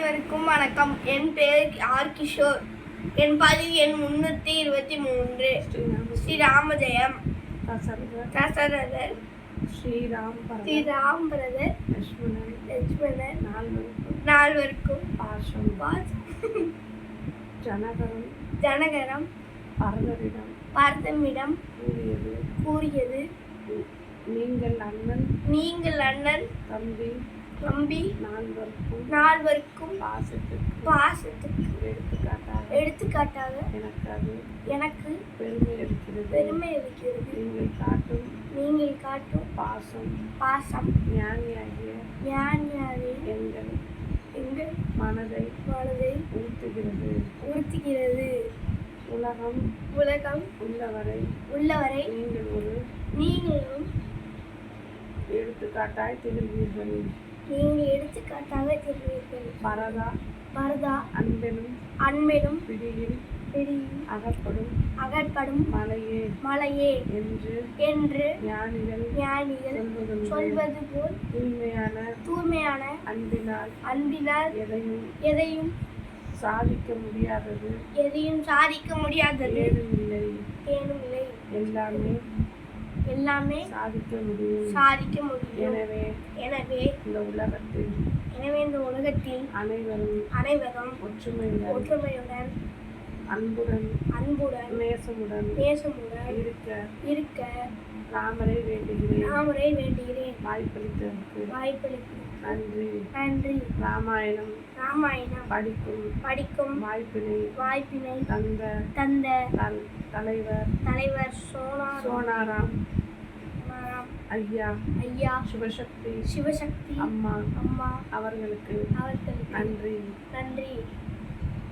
அனைவருக்கும் வணக்கம். என் பெயர் ஆர். கிஷோர். என் பதிவு எண் 323. ஸ்ரீராமஜெயம். தசரதர், ஸ்ரீராம் பிரதர், லட்சுமணன் நால்வருக்கும் ஜனகரம் பரதனிடம் கூறியது, நீங்கள் அண்ணன் தம்பி நால்வருக்கும் பாசத்துக்கு எடுத்துக்காட்டாக எனக்கு பெருமை இருக்கிறது. நீங்கள் காட்டும் பாசம் ஞானியாகிய எங்கள் மனதை உறுத்துகிறது. உலகம் உள்ளவரை நீங்களும் எடுத்துக்காட்டாய் திகழ்வீர்கள். பரதா அன்பிலும் பிடியில் அகப்படும் மலையே என்று ஞானிகள் சொல்வது போல் தூய்மையான அன்பினால் எதையும் சாதிக்க முடியாதது ஏதும் இல்லை. எல்லாமே சாதிக்க முடியும். எனவே இந்த உலகத்தில் அனைவரும் ஒற்றுமையுடன் அன்புடன் நேசமுடன் இருக்க ராமரை வேண்டுகிறேன். வாய்ப்பளித்ததற்கு நன்றி. ராமாயணம் படிக்கும் வாய்ப்பினை தந்த தலைவர் சோனாராம் ஐயா சிவசக்தி அம்மா அவர்களுக்கு நன்றி.